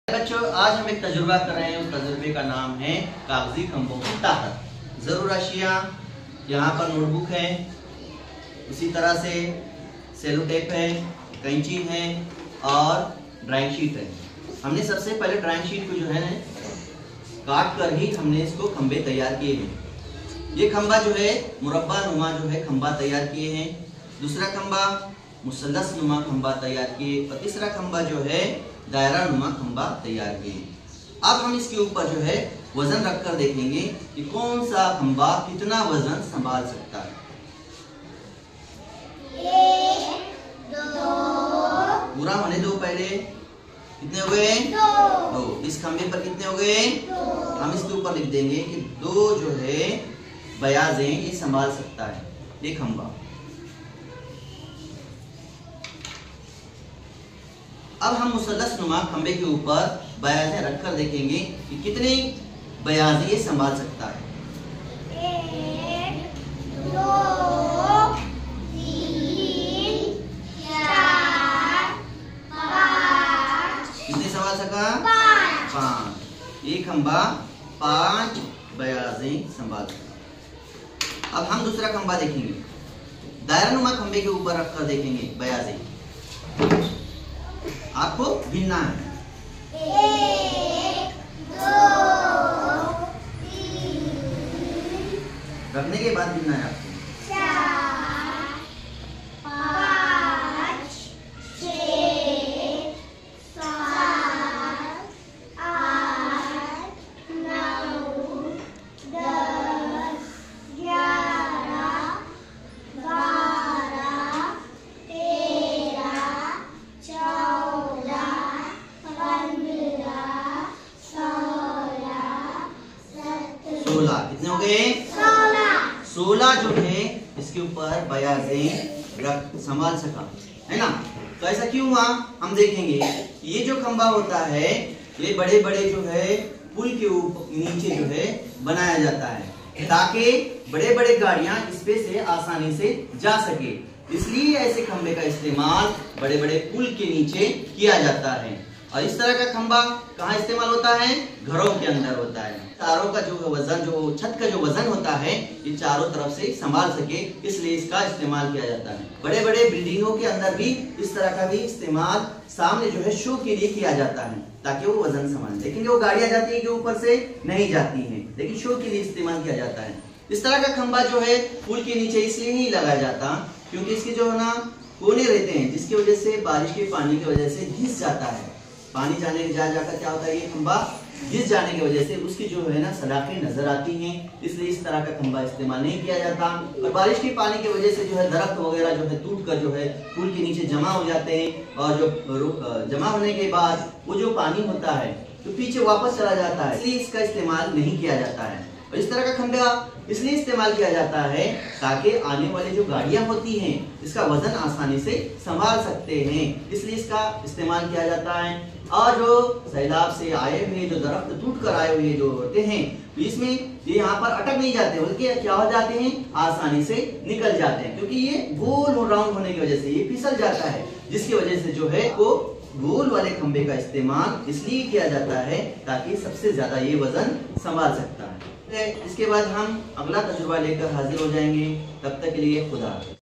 बच्चों, आज हम एक तजुर्बा कर रहे हैं। उस तजुर्बे का नाम है कागजी खंभों की ताकत। जरूर अशिया यहाँ पर नोटबुक है, उसी तरह से सेलो टेप है, कैंची है और ड्राइंग शीट है। हमने सबसे पहले ड्राइंग शीट को जो है ना काट कर ही हमने इसको खंभे तैयार किए हैं। ये खंभा जो है मुरब्बा नुमा जो है खंभा तैयार किए हैं। दूसरा खंभा मुसल्लस नुमा खंभा तैयार किए और तीसरा खंभा जो है दायरा नुमा खंभा तैयार किए। अब हम इसके ऊपर जो है वजन रखकर देखेंगे कि कौन सा खंभा कितना वजन संभाल सकता है। 1, 2 पूरा होने दो। पहले कितने हो गए? 2। इस खंभे पर कितने हो गए? 2। हम इसके ऊपर लिख देंगे कि 2 जो है बयाजें ये संभाल सकता है ये खंभा। अब हम मुसल्लस नुमा खंभे के ऊपर बयाजें रखकर देखेंगे कि कितने बयाजें ये संभाल सकता है। 1, 2, 3, 4, 5। कितने संभाल सका? 5। ये खंभा 5 बयाजें संभाल सका। अब हम दूसरा खंभा देखेंगे। दायरा नुमा खंभे के ऊपर रखकर देखेंगे बयाजें। आपको गिनना है। 1, 2, 3। रखने के बाद गिनना है आपको। 4, 5, 6, 7, 8, 9, 10, 11, 12, 13, 14, 15, 16, 16। कितने हो गए? 16 जो है इसके ऊपर बयाजें रख संभाल सका, है ना। तो ऐसा क्यों हुआ हम देखेंगे। ये जो खंभा होता है ये बड़े बड़े जो है पुल के ऊपर नीचे जो है बनाया जाता है ताकि बड़े बड़े गाड़ियां इस पे से आसानी से जा सके। इसलिए ऐसे खंभे का इस्तेमाल बड़े बड़े पुल के नीचे किया जाता है। और इस तरह का खंभा कहाँ इस्तेमाल होता है? घरों के अंदर होता है। तारों का जो वजन, जो छत का जो वजन होता है ये चारों तरफ से संभाल सके, इसलिए इसका इस्तेमाल किया जाता है। बड़े बड़े बिल्डिंगों के अंदर भी इस तरह का भी इस्तेमाल सामने जो है शो के लिए किया जाता है ताकि वो वजन संभाले। लेकिन वो गाड़ियां जाती है के ऊपर से नहीं जाती है, लेकिन शो के लिए इस्तेमाल किया जाता है। इस तरह का खंभा जो है पुल के नीचे इसलिए नहीं लगाया जाता क्योंकि इसके जो है ना कोने रहते हैं, जिसकी वजह से बारिश के पानी की वजह से घिस जाता है। पानी जाने जाकर क्या होता है, ये खंभा घिस जाने की वजह से उसकी जो है ना सलाखें नजर आती हैं, इसलिए इस तरह का खंभा इस्तेमाल नहीं किया जाता। और बारिश के पानी की वजह से जो है दरख्त वगैरह जो है टूट कर जो है पुल के नीचे जमा हो जाते हैं और जो जमा होने के बाद वो जो पानी होता है तो पीछे वापस चला जाता है, इसलिए इसका इस्तेमाल नहीं किया जाता है। और इस तरह का खंभा इसलिए इस्तेमाल किया जाता है ताकि आने वाली जो गाड़ियां होती हैं इसका वजन आसानी से संभाल सकते हैं, इसलिए इसका इस्तेमाल किया जाता है। और जो सैलाब से आए हुए जो दरख्त टूट कर आए हुए जो होते हैं इसमें ये यहाँ पर अटक नहीं जाते, बल्कि क्या हो जाते हैं, आसानी से निकल जाते हैं क्योंकि ये गोल राउंड होने की वजह से ये फिसल जाता है, जिसकी वजह से जो है वो गोल वाले खंभे का इस्तेमाल इसलिए किया जाता है ताकि सबसे ज्यादा ये वजन संभाल सकता है। इसके बाद हम अगला तजुर्बा लेकर हाजिर हो जाएंगे। तब तक के लिए खुदा हाफिज़।